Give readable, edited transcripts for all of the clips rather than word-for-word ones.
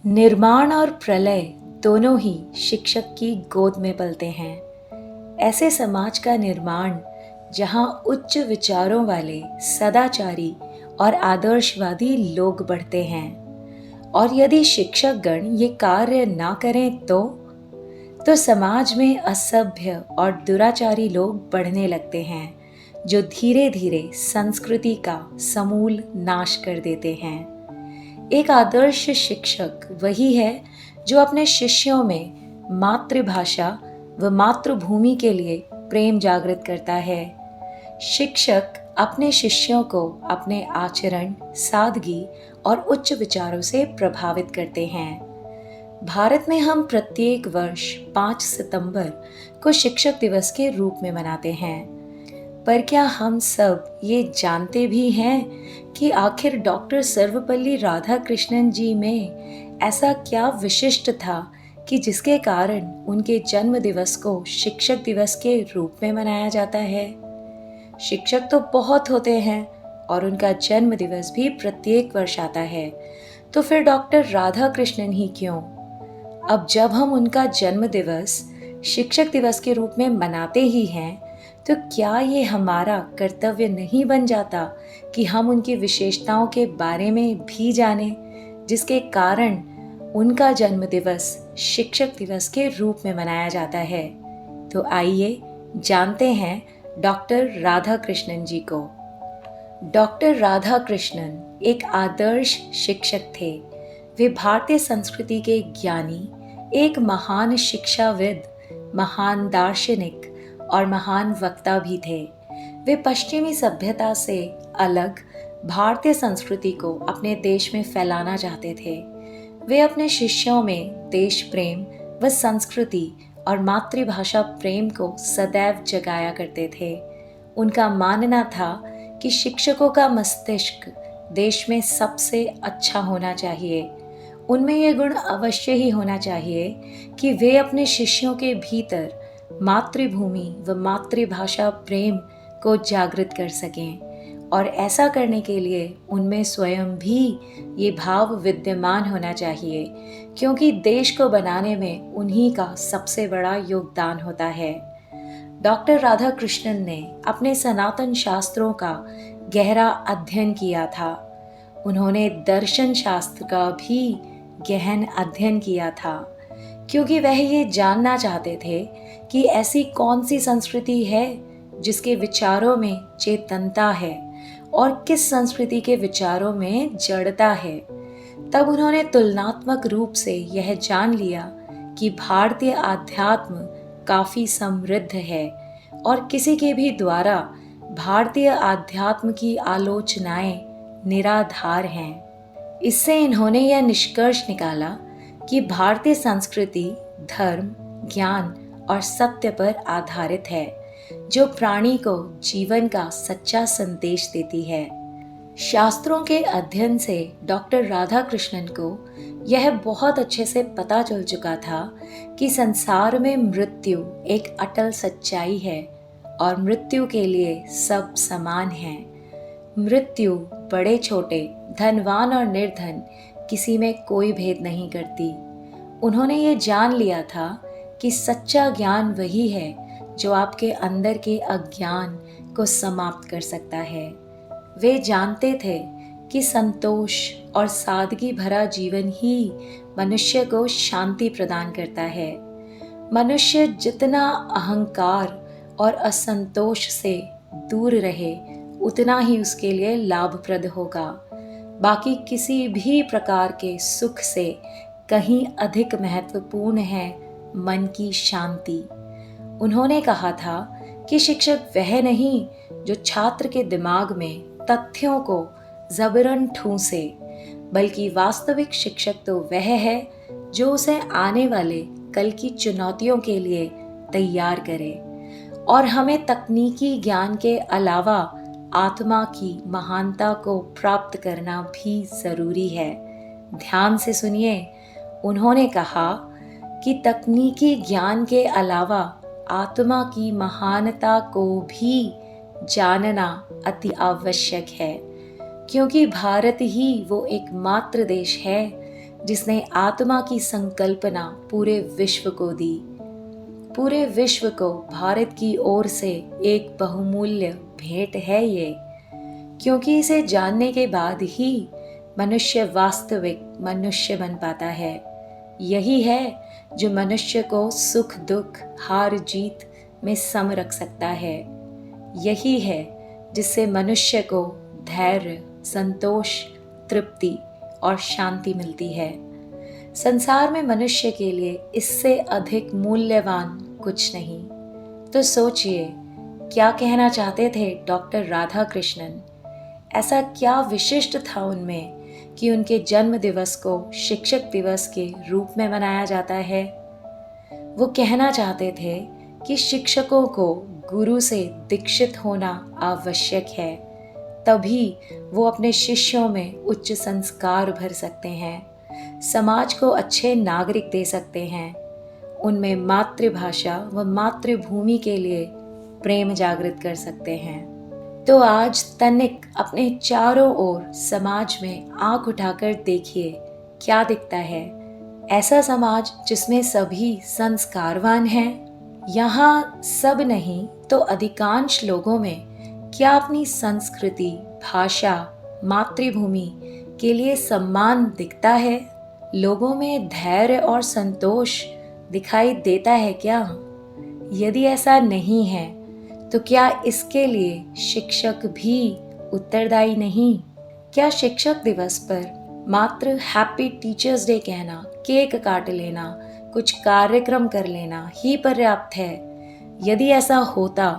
निर्माण और प्रलय दोनों ही शिक्षक की गोद में पलते हैं। ऐसे समाज का निर्माण जहां उच्च विचारों वाले सदाचारी और आदर्शवादी लोग बढ़ते हैं, और यदि शिक्षक गण ये कार्य ना करें तो समाज में असभ्य और दुराचारी लोग बढ़ने लगते हैं, जो धीरे धीरे संस्कृति का समूल नाश कर देते हैं। एक आदर्श शिक्षक वही है जो अपने शिष्यों में मातृभाषा व मातृभूमि के लिए प्रेम जागृत करता है। शिक्षक अपने शिष्यों को अपने आचरण, सादगी और उच्च विचारों से प्रभावित करते हैं। भारत में हम प्रत्येक वर्ष 5 सितंबर को शिक्षक दिवस के रूप में मनाते हैं। पर क्या हम सब ये जानते भी हैं कि आखिर डॉक्टर सर्वपल्ली राधाकृष्णन जी में ऐसा क्या विशिष्ट था कि जिसके कारण उनके जन्म दिवस को शिक्षक दिवस के रूप में मनाया जाता है? शिक्षक तो बहुत होते हैं और उनका जन्म दिवस भी प्रत्येक वर्ष आता है, तो फिर डॉक्टर राधाकृष्णन ही क्यों? अब जब हम उनका जन्म दिवस शिक्षक दिवस के रूप में मनाते ही हैं, तो क्या ये हमारा कर्तव्य नहीं बन जाता कि हम उनकी विशेषताओं के बारे में भी जानें, जिसके कारण उनका जन्म दिवस शिक्षक दिवस के रूप में मनाया जाता है? तो आइए जानते हैं डॉक्टर राधाकृष्णन जी को। डॉक्टर राधाकृष्णन एक आदर्श शिक्षक थे। वे भारतीय संस्कृति के ज्ञानी, एक महान शिक्षाविद, महान दार्शनिक और महान वक्ता भी थे। वे पश्चिमी सभ्यता से अलग भारतीय संस्कृति को अपने देश में फैलाना चाहते थे। वे अपने शिष्यों में देश प्रेम व संस्कृति और मातृभाषा प्रेम को सदैव जगाया करते थे। उनका मानना था कि शिक्षकों का मस्तिष्क देश में सबसे अच्छा होना चाहिए। उनमें यह गुण अवश्य ही होना चाहिए कि वे अपने शिष्यों के भीतर मातृभूमि व मातृभाषा प्रेम को जागृत कर सकें, और ऐसा करने के लिए उनमें स्वयं भी ये भाव विद्यमान होना चाहिए, क्योंकि देश को बनाने में उन्हीं का सबसे बड़ा योगदान होता है। डॉक्टर राधाकृष्णन ने अपने सनातन शास्त्रों का गहरा अध्ययन किया था। उन्होंने दर्शन शास्त्र का भी गहन अध्ययन किया था, क्योंकि वह ये जानना चाहते थे कि ऐसी कौन सी संस्कृति है जिसके विचारों में चेतनता है और किस संस्कृति के विचारों में जड़ता है। तब उन्होंने तुलनात्मक रूप से यह जान लिया कि भारतीय आध्यात्म काफी समृद्ध है और किसी के भी द्वारा भारतीय आध्यात्म की आलोचनाएं निराधार हैं। इससे इन्होंने यह निष्कर्ष निकाला कि भारतीय संस्कृति धर्म, ज्ञान और सत्य पर आधारित है, जो प्राणी को जीवन का सच्चा संदेश देती है। शास्त्रों के अध्ययन से डॉक्टर राधाकृष्णन को यह बहुत अच्छे से पता चल चुका था कि संसार में मृत्यु एक अटल सच्चाई है और मृत्यु के लिए सब समान हैं। मृत्यु बड़े छोटे, धनवान और निर्धन किसी में कोई भेद नहीं करती। उन्होंने ये जान लिया था कि सच्चा ज्ञान वही है जो आपके अंदर के अज्ञान को समाप्त कर सकता है। वे जानते थे कि संतोष और सादगी भरा जीवन ही मनुष्य को शांति प्रदान करता है। मनुष्य जितना अहंकार और असंतोष से दूर रहे, उतना ही उसके लिए लाभप्रद होगा। बाकी किसी भी प्रकार के सुख से कहीं अधिक महत्वपूर्ण है मन की शांति। उन्होंने कहा था कि शिक्षक वह नहीं जो छात्र के दिमाग में तथ्यों को जबरन ठूंसे, बल्कि वास्तविक शिक्षक तो वह है जो उसे आने वाले कल की चुनौतियों के लिए तैयार करे। और हमें तकनीकी ज्ञान के अलावा आत्मा की महानता को प्राप्त करना भी जरूरी है। ध्यान से सुनिए, उन्होंने कहा कि तकनीकी ज्ञान के अलावा आत्मा की महानता को भी जानना अति आवश्यक है, क्योंकि भारत ही वो एकमात्र देश है जिसने आत्मा की संकल्पना पूरे विश्व को दी। पूरे विश्व को भारत की ओर से एक बहुमूल्य भेंट है ये, क्योंकि इसे जानने के बाद ही मनुष्य वास्तविक मनुष्य बन पाता है। यही है जो मनुष्य को सुख दुख हार जीत में सम रख सकता है। यही है जिससे मनुष्य को धैर्य, संतोष, तृप्ति और शांति मिलती है। संसार में मनुष्य के लिए इससे अधिक मूल्यवान कुछ नहीं। तो सोचिए, क्या कहना चाहते थे डॉक्टर राधा कृष्णन? ऐसा क्या विशिष्ट था उनमें कि उनके जन्म दिवस को शिक्षक दिवस के रूप में मनाया जाता है? वो कहना चाहते थे कि शिक्षकों को गुरु से दीक्षित होना आवश्यक है, तभी वो अपने शिष्यों में उच्च संस्कार भर सकते हैं, समाज को अच्छे नागरिक दे सकते हैं, उनमें मातृभाषा व मातृभूमि के लिए प्रेम जागृत कर सकते हैं। तो आज तनिक अपने चारों ओर समाज में आंख उठाकर देखिए, क्या दिखता है? ऐसा समाज जिसमें सभी संस्कारवान हैं। यहाँ सब नहीं तो अधिकांश लोगों में क्या अपनी संस्कृति, भाषा, मातृभूमि के लिए सम्मान दिखता है? लोगों में धैर्य और संतोष दिखाई देता है क्या? यदि ऐसा नहीं है तो क्या इसके लिए शिक्षक भी उत्तरदायी नहीं? क्या शिक्षक दिवस पर मात्र हैप्पी टीचर्स डे कहना, केक काट लेना, कुछ कार्यक्रम कर लेना ही पर्याप्त है? यदि ऐसा होता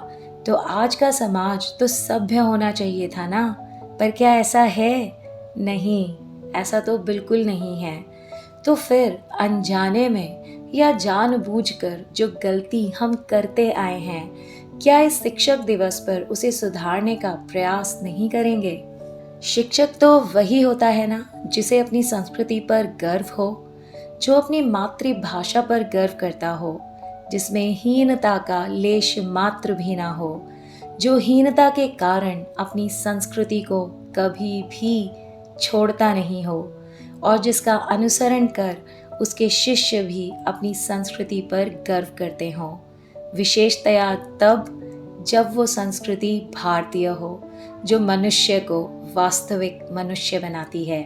तो आज का समाज तो सभ्य होना चाहिए था ना। पर क्या ऐसा है? नहीं, ऐसा तो बिल्कुल नहीं है। तो फिर अनजाने में या जानबूझकर जो गलती हम करते आए हैं, क्या इस शिक्षक दिवस पर उसे सुधारने का प्रयास नहीं करेंगे? शिक्षक तो वही होता है ना जिसे अपनी संस्कृति पर गर्व हो, जो अपनी मातृभाषा पर गर्व करता हो, जिसमें हीनता का लेश मात्र भी ना हो, जो हीनता के कारण अपनी संस्कृति को कभी भी छोड़ता नहीं हो, और जिसका अनुसरण कर उसके शिष्य भी अपनी संस्कृति पर गर्व करते हों, विशेषतया तब जब वो संस्कृति भारतीय हो, जो मनुष्य को वास्तविक मनुष्य बनाती है।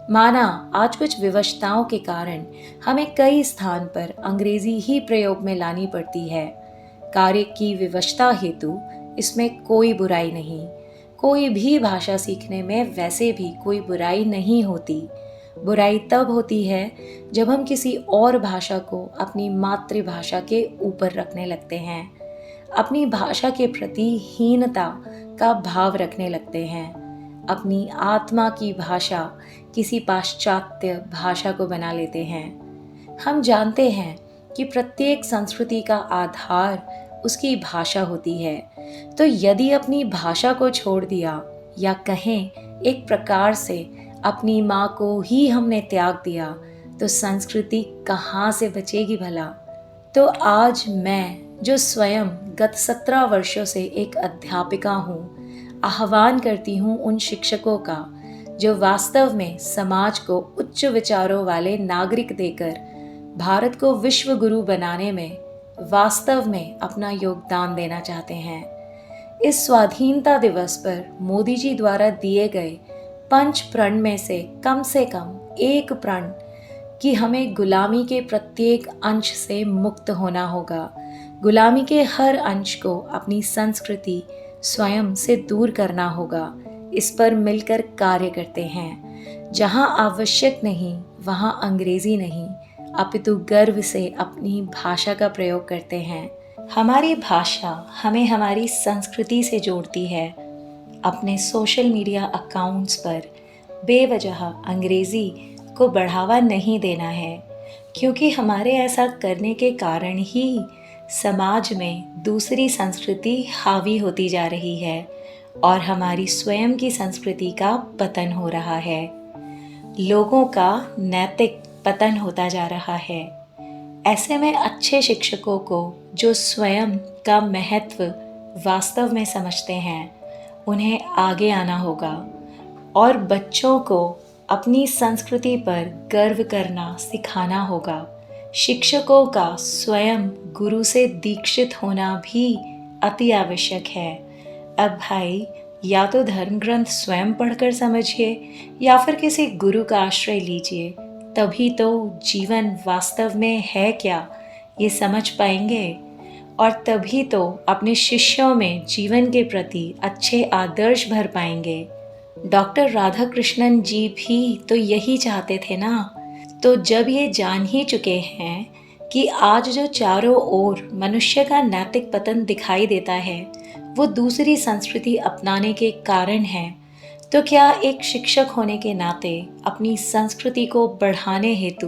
माना आज कुछ विवशताओं के कारण हमें कई स्थान पर अंग्रेजी ही प्रयोग में लानी पड़ती है। कार्य की विवशता हेतु इसमें कोई बुराई नहीं। कोई भी भाषा सीखने में वैसे भी कोई बुराई नहीं होती। बुराई तब होती है जब हम किसी और भाषा को अपनी मातृभाषा के ऊपर रखने लगते हैं, अपनी भाषा के प्रति हीनता का भाव रखने लगते हैं, अपनी आत्मा की भाषा किसी पाश्चात्य भाषा को बना लेते हैं। हम जानते हैं कि प्रत्येक संस्कृति का आधार उसकी भाषा होती है। तो यदि अपनी भाषा को छोड़ दिया, या कहें एक प्रकार से अपनी माँ को ही हमने त्याग दिया, तो संस्कृति कहाँ से बचेगी भला? तो आज मैं, जो स्वयं गत 17 वर्षों से एक अध्यापिका हूँ, आह्वान करती हूँ उन शिक्षकों का जो वास्तव में समाज को उच्च विचारों वाले नागरिक देकर भारत को विश्व गुरु बनाने में वास्तव में अपना योगदान देना चाहते हैं। इस स्वाधीनता दिवस पर मोदी जी द्वारा दिए गए 5 प्रण में से कम एक प्रण कि हमें गुलामी के प्रत्येक अंश से मुक्त होना होगा। गुलामी के हर अंश को अपनी संस्कृति स्वयं से दूर करना होगा। इस पर मिलकर कार्य करते हैं। जहाँ आवश्यक नहीं वहाँ अंग्रेजी नहीं, अपितु गर्व से अपनी भाषा का प्रयोग करते हैं। हमारी भाषा हमें हमारी संस्कृति से जोड़ती है। अपने सोशल मीडिया अकाउंट्स पर बेवजह अंग्रेजी को बढ़ावा नहीं देना है, क्योंकि हमारे ऐसा करने के कारण ही समाज में दूसरी संस्कृति हावी होती जा रही है और हमारी स्वयं की संस्कृति का पतन हो रहा है। लोगों का नैतिक पतन होता जा रहा है। ऐसे में अच्छे शिक्षकों को जो स्वयं का महत्व वास्तव में समझते हैं, उन्हें आगे आना होगा और बच्चों को अपनी संस्कृति पर गर्व करना सिखाना होगा। शिक्षकों का स्वयं गुरु से दीक्षित होना भी अति आवश्यक है। अब भाई, या तो धर्म ग्रंथ स्वयं पढ़कर समझिए या फिर किसी गुरु का आश्रय लीजिए, तभी तो जीवन वास्तव में है क्या ये समझ पाएंगे, और तभी तो अपने शिष्यों में जीवन के प्रति अच्छे आदर्श भर पाएंगे। डॉक्टर राधा कृष्णन जी भी तो यही चाहते थे ना। तो जब ये जान ही चुके हैं कि आज जो चारों ओर मनुष्य का नैतिक पतन दिखाई देता है वो दूसरी संस्कृति अपनाने के कारण है, तो क्या एक शिक्षक होने के नाते अपनी संस्कृति को बढ़ाने हेतु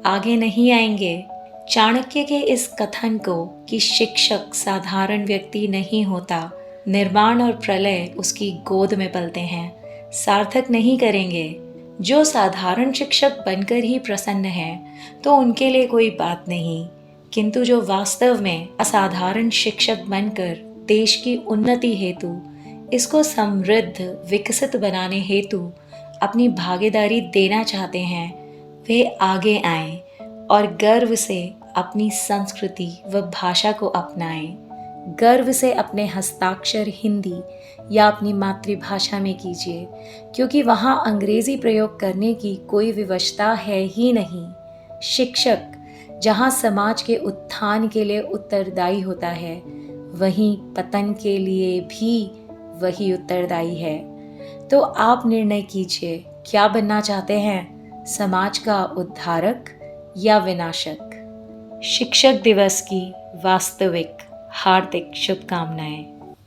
आगे नहीं आएंगे? चाणक्य के इस कथन को कि शिक्षक साधारण व्यक्ति नहीं होता, निर्माण और प्रलय उसकी गोद में पलते हैं, सार्थक नहीं करेंगे। जो साधारण शिक्षक बनकर ही प्रसन्न है तो उनके लिए कोई बात नहीं, किंतु जो वास्तव में असाधारण शिक्षक बनकर देश की उन्नति हेतु, इसको समृद्ध विकसित बनाने हेतु अपनी भागीदारी देना चाहते हैं, वे आगे आएं और गर्व से अपनी संस्कृति व भाषा को अपनाएं। गर्व से अपने हस्ताक्षर हिंदी या अपनी मातृभाषा में कीजिए, क्योंकि वहाँ अंग्रेजी प्रयोग करने की कोई विवशता है ही नहीं। शिक्षक जहाँ समाज के उत्थान के लिए उत्तरदायी होता है, वहीं पतन के लिए भी वही उत्तरदायी है। तो आप निर्णय कीजिए, क्या बनना चाहते हैं, समाज का उद्धारक या विनाशक? शिक्षक दिवस की वास्तविक हार्दिक शुभकामनाएं।